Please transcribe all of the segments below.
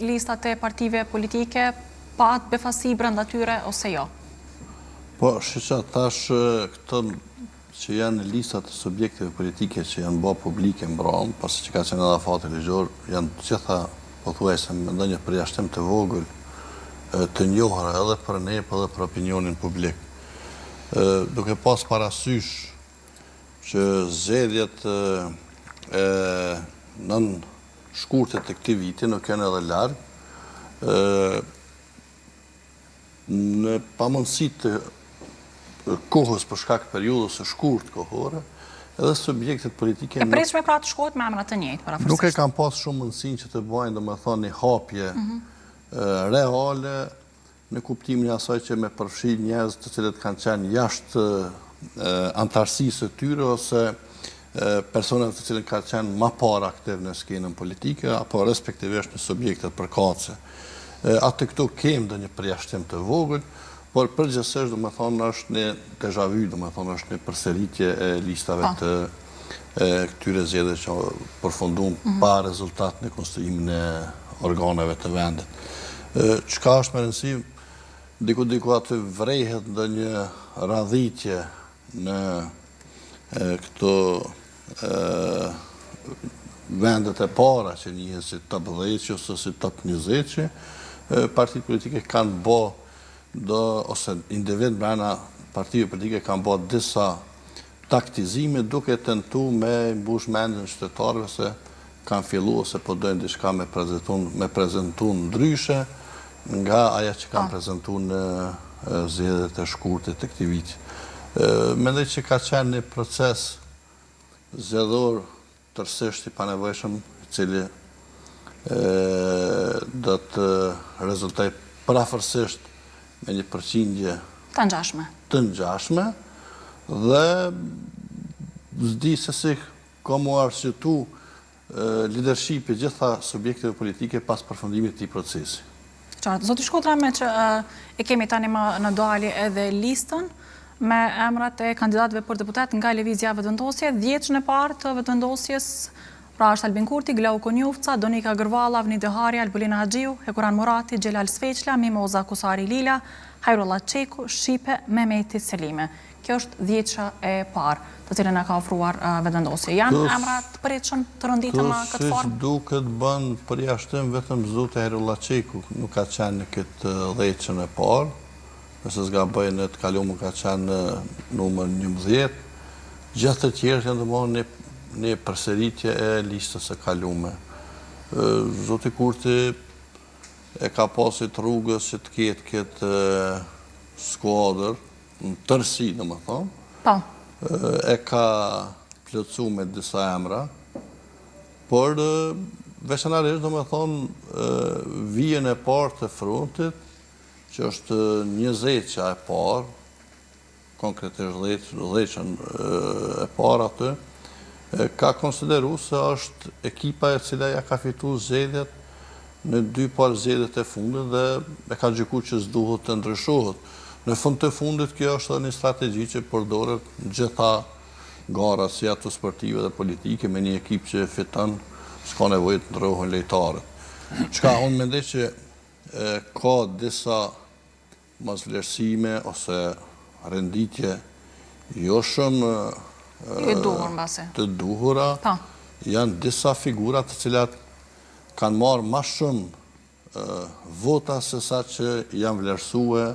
listat e partive politike pat befasi brenda tyre ose jo? Po, shqeqa, tash këto që janë listat e subjekteve politike që janë bërë publike mbron, pasi që ka qenë edhe afati ligjor, janë gjitha pothuajse me ndonjë përjashtim të vogël të njohura edhe për ne, edhe për opinionin publik. Duke pas parasysh që zgjedhjet nën shkurtet të këtij viti nuk janë edhe larg, në pamundësi të kohës për shkak periudhës së shkurt kohore, edhe subjektet politike... E prishme pra të shkohet me emra të njëjtë, parafërsisht. Nuk e kam pas shumë mundësinë që të bëjnë, domethënë, një hapje reale në kuptimin e asaj që me përfshi njerëz të cilët kanë qenë jashtë antarësisë së tyre ose persona të cilët kanë qenë më parë aktiv në skenën politike apo respektivisht në subjektet përkatëse. Atë këtu kemë ndonjë përjashtim të vogël, por përgjithsisht domethënë është një déjà vu, domethënë është një përsëritje e listave të këtyre zgjedhjeve që përfunduan pa rezultat në konstruimin e organeve të vendit. Çka është më rëndësi, diku aty vrehet ndonjë radhitje në këto vendet e para që njihen si top 10 ose si top 20, partitë politike kanë bë ose individ brenda partive politike kanë bë disa taktizime duke tentuar me mbush mendjen e qytetarëve se kanë filluar ose po dojnë diçka me prezantuar ndryshe nga ajo që kanë prezantuar në zgjedhjet e shkurtë të këtij viti. Mendoj që ka qenë një proces zgjedhor tërësisht i panevojshëm, i cili do të rezultojë parafërsisht me një përqindje të ngjashme dhe s'di se si ka mu arsyetu leadershipi gjitha subjekteve politike pas përfundimit të këtij procesi. Qartë, zoti Shkodra, me që e kemi tani më në dali edhe listën me emrat e kandidatëve për deputet nga Lëvizja Vetëvendosje, 10 e parë të vetëvendosjes, pra është Albin Kurti, Glau Konjufca, Donika Gërvalla, Avni Dehari, Albolina Haxhiu, Hekuran Murati, Xhelal Sveçla, Mimoza Kusari Lila, Hajrullah Çeku, Shipe, Mehmeti Selime. Kjo është 10 e parë, të cilën e ka ofruar vetëvendosje. Janë emrat të pritshëm të rënditur në këtë formë? Siç duket bën përjashtim vetëm zoti Hajrullah Çeku, nuk ka qenë në këtë 10 e parë. Nëse s'gaboj në të kaluar ka qenë në numër 11. Gjithë të tjerë janë domosdoshmë një përsëritje e listës së kaluar. Zoti Kurti e ka pasit rrugës që të ketë këtë skuadër në tërësi, domethënë. E ka plotësuar me disa emra, por veçanërisht domethënë vijën e parë të frontit, që është 20 e parë, konkretisht 10 e parë aty, ka konsideru se është ekipa e cila ja ka fituar zgjedhjet në 2 parë zgjedhjet e fundit dhe e ka gjykuar që s'duhet të ndryshohet. Në fund të fundit kjo është edhe një strategji që përdoret në gjitha garat, si ato sportive dhe politike, me një ekip që fiton, s'ka nevojë të ndrohen lojtarët. Çka unë mendoj që ka disa mosvlerësime ose renditje jo shumë të duhura, janë disa figura të cilat kanë marrë më shumë vota se sa që janë vlerësuar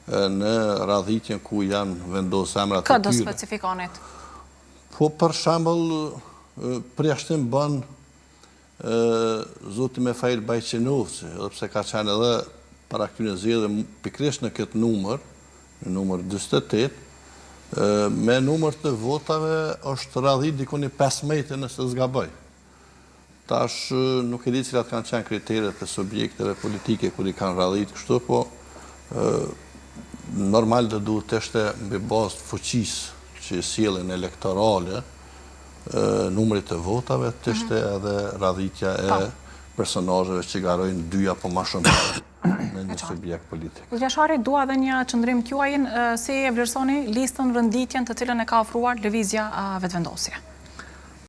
në radhitjen ku janë vendosur emrat e tyre. Ka do specifikonit? Po për shembull, përjashtim bën zoti Mefail Bajqinovci, edhe pse ka qenë edhe para këtyre zgjedhjeve pikërisht në këtë numër, në numër 48, me numër të votave është radhit diku në 15 nëse s'gaboj. Tash nuk e di cilat kanë qenë kriteret e subjekteve politike kur i kanë radhit kështu, po normal dhe duhet të ishte mbi bazë të fuqisë që sjellin elektorale, numrit të votave, të ishte edhe radhitja e personazheve që garojnë 2 apo më shumë në një subjekt politik. Gjashari, dua edhe një qëndrim tuajin, si e vlerësoni listën rënditjen të cilën e ka ofruar Lëvizja Vetëvendosje?